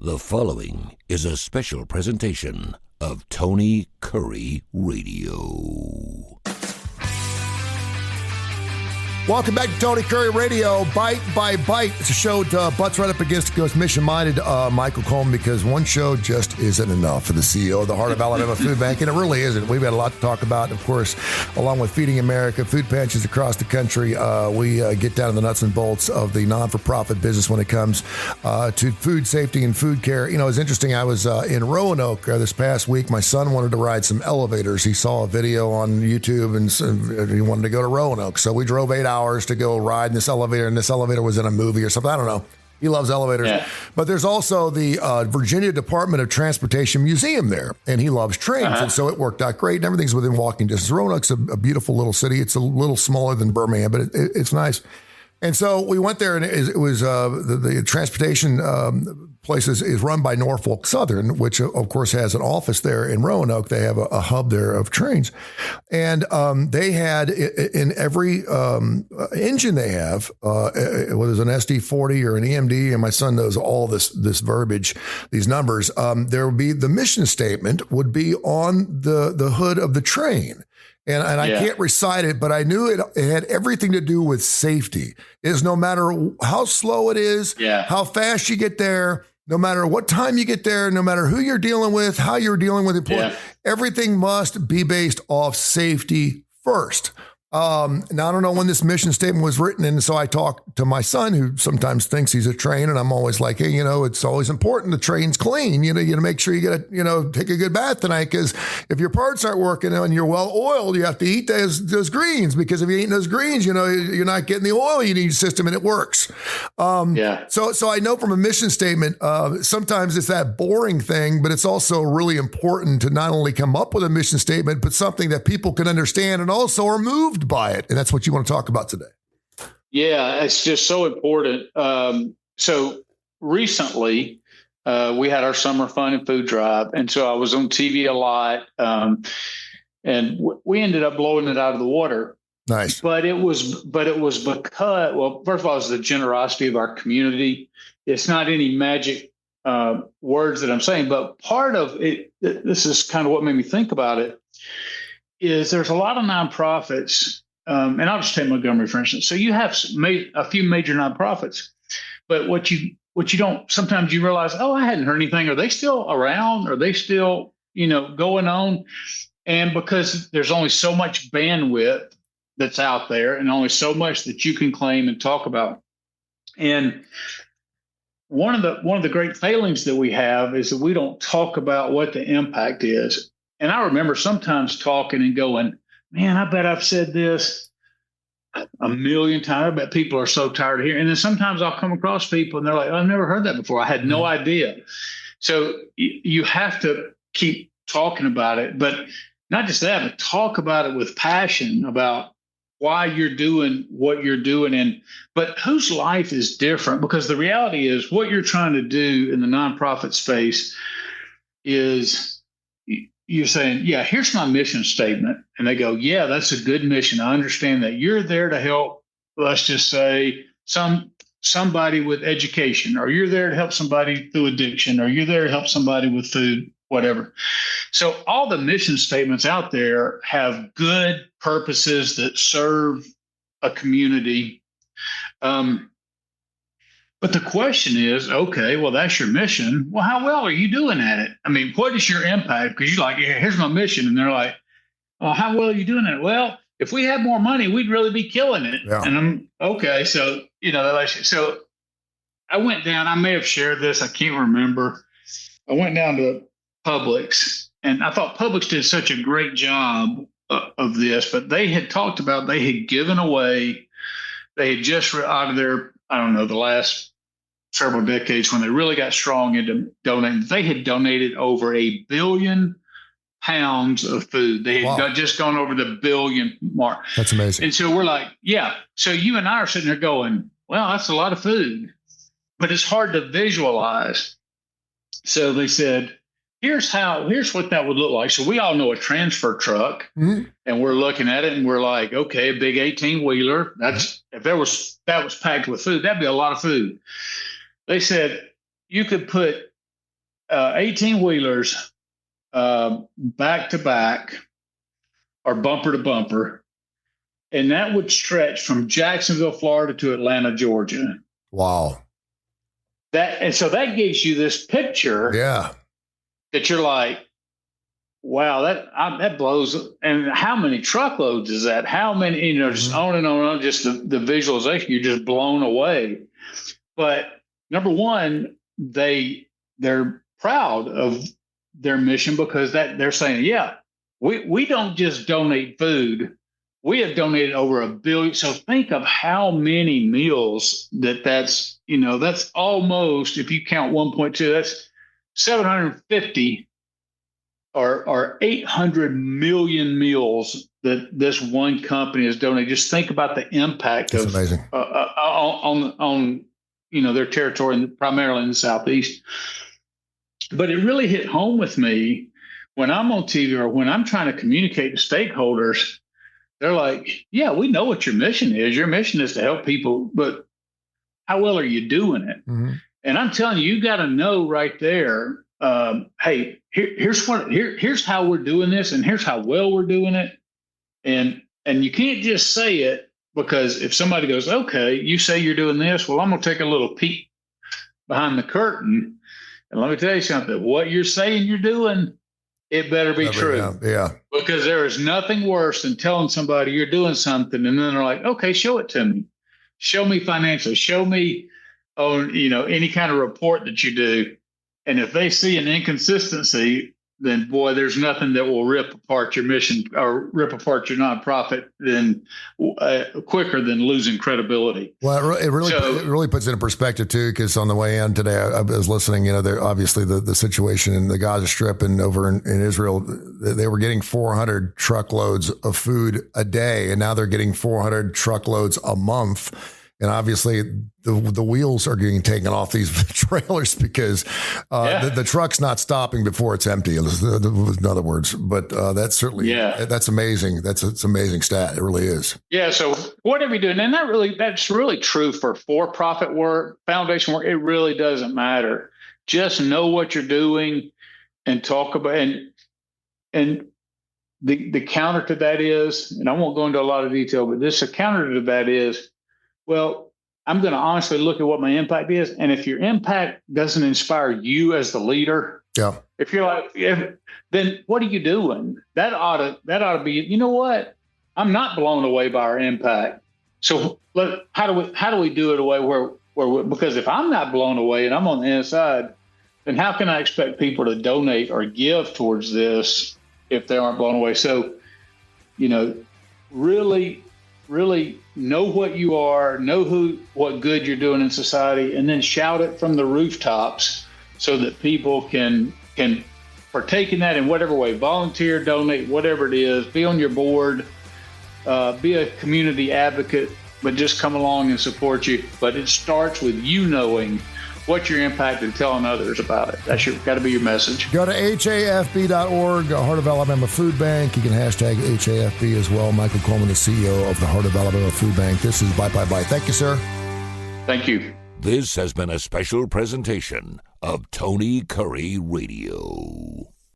The following is a special presentation of Tony Kurre Radio. Welcome back to Tony Kurre Radio, Bite by Bite. It's a show that butts right up against goes mission-minded Michael Coleman, because one show just isn't enough for the CEO of the Heart of Alabama Food Bank, and it really isn't. We've got a lot to talk about. Of course, along with Feeding America, food pantries across the country, we get down to the nuts and bolts of the non-for-profit business when it comes to food safety and food care. You know, it's interesting. I was in Roanoke this past week. My son wanted to ride some elevators. He saw a video on YouTube, and he wanted to go to Roanoke. So we drove 8 hours to go ride in this elevator, and this elevator was in a movie or something. I don't know. He loves elevators. Yeah. But there's also the Virginia Department of Transportation Museum there, and he loves trains. And so it worked out great, and everything's within walking distance. Roanoke's a beautiful little city. It's a little smaller than Birmingham, but it's nice. And so we went there, and it was the transportation place is run by Norfolk Southern, which of course has an office there in Roanoke. They have a hub there of trains, and they had in every engine they have, whether it's an SD40 or an EMD, and my son knows all this verbiage, these numbers. There would be the mission statement would be on the hood of the train. And I can't recite it, but I knew it had everything to do with safety. Is no matter how slow it is, how fast you get there, no matter what time you get there, no matter who you're dealing with, how you're dealing with employees, everything must be based off safety first. Now, I don't know when this mission statement was written, and so I talked to my son, who sometimes thinks he's a train, and I'm always like, hey, it's always important the train's clean. You got to make sure you get take a good bath tonight, because if your parts aren't working and you're well oiled, you have to eat those greens, because if you eat those greens, you're not getting the oil you need in your system, and it works. So I know from a mission statement, sometimes it's that boring thing, but it's also really important to not only come up with a mission statement, but something that people can understand and also are moved by it. And that's what you want to talk about today. Yeah, it's just so important. So recently, we had our summer fun and food drive. And so I was on TV a lot. And we ended up blowing it out of the water. Nice. But it was because, well, first of all, it's the generosity of our community. It's not any magic words that I'm saying, but part of it, this is kind of what made me think about it, is there's a lot of nonprofits, and I'll just take Montgomery, for instance. So you have a few major nonprofits, but what you don't, sometimes you realize, oh, I hadn't heard anything. Are they still around? Are they still, going on? And because there's only so much bandwidth that's out there, and only so much that you can claim and talk about. And one of the great failings that we have is that we don't talk about what the impact is. And I remember sometimes talking and going, man, I bet I've said this a million times. I bet people are so tired of hearing. And then sometimes I'll come across people and they're like, I've never heard that before. I had no idea. So you have to keep talking about it, but not just that, but talk about it with passion about why you're doing what you're doing. But whose life is different? Because the reality is what you're trying to do in the nonprofit space is you're saying, yeah, here's my mission statement. And they go, yeah, that's a good mission. I understand that. You're there to help, let's just say, somebody with education, or you're there to help somebody through addiction, or you're there to help somebody with food, whatever. So all the mission statements out there have good purposes that serve a community. But the question is, okay, well, that's your mission. Well, how well are you doing at it? I mean, what is your impact? Because you're like, yeah, here's my mission. And they're like, well, how well are you doing at it? Well, if we had more money, we'd really be killing it. Yeah. And I'm okay. So, so I went down, I may have shared this. I can't remember. I went down to Publix, and I thought Publix did such a great job of this, but they had talked about, they had given away, they had just out of their, I don't know, the last several decades when they really got strong into donating, they had donated over 1 billion pounds of food. They had just gone over the billion mark. That's amazing. And so we're like, yeah. So you and I are sitting there going, well, that's a lot of food, but it's hard to visualize. So they said, here's what that would look like. So we all know a transfer truck, and we're looking at it and we're like, okay, a big 18-wheeler. If that was packed with food, that'd be a lot of food. They said you could put 18-wheelers back to back or bumper to bumper. And that would stretch from Jacksonville, Florida to Atlanta, Georgia. Wow. So that gives you this picture. Yeah. That you're like, wow, that blows. And how many truckloads is that? How many, just on and on and on, just the visualization, you're just blown away. But number one, they're proud of their mission because they're saying, yeah, we don't just donate food. We have donated over 1 billion. So think of how many meals that's almost, if you count 1.2, that's 750 or 800 million meals that this one company has donated. Just think about the impact That's amazing. On their territory, primarily in the Southeast. But it really hit home with me when I'm on TV or when I'm trying to communicate to stakeholders. They're like, yeah, we know what your mission is. Your mission is to help people, but how well are you doing it? Mm-hmm. And I'm telling you, you got to know right there, hey, here's how we're doing this, and here's how well we're doing it. And you can't just say it, because if somebody goes, okay, you say you're doing this, well, I'm going to take a little peek behind the curtain. And let me tell you something, what you're saying you're doing, it better be true. Yeah. Because there is nothing worse than telling somebody you're doing something, and then they're like, okay, show it to me. Show me financially. Show me on, any kind of report that you do. And if they see an inconsistency, then boy, there's nothing that will rip apart your mission or rip apart your nonprofit quicker than losing credibility. Well, it really puts it in perspective too, because on the way in today, I was listening. There obviously the situation in the Gaza Strip and over in Israel, they were getting 400 truckloads of food a day, and now they're getting 400 truckloads a month. And obviously, the wheels are getting taken off these trailers because the truck's not stopping before it's empty. In other words, but that's certainly that's amazing. It's an amazing stat. It really is. Yeah. So whatever you're doing, and that's really true for for-profit work, foundation work. It really doesn't matter. Just know what you're doing and talk about and the counter to that is, and I won't go into a lot of detail, but a counter to that is, well, I'm going to honestly look at what my impact is. And if your impact doesn't inspire you as the leader, if you're like, then what are you doing? That ought to be, you know what? I'm not blown away by our impact. So how do we do it away where because if I'm not blown away and I'm on the inside, then how can I expect people to donate or give towards this if they aren't blown away? So, really know what you are, know what good you're doing in society, and then shout it from the rooftops so that people can partake in that in whatever way, volunteer, donate, whatever it is, be on your board, be a community advocate, but just come along and support you. But it starts with you knowing what's your impact and telling others about it. That's got to be your message. Go to HAFB.org, Heart of Alabama Food Bank. You can hashtag HAFB as well. Michael Coleman, the CEO of the Heart of Alabama Food Bank. This is Bite by Bite. Thank you, sir. Thank you. This has been a special presentation of Tony Curry Radio.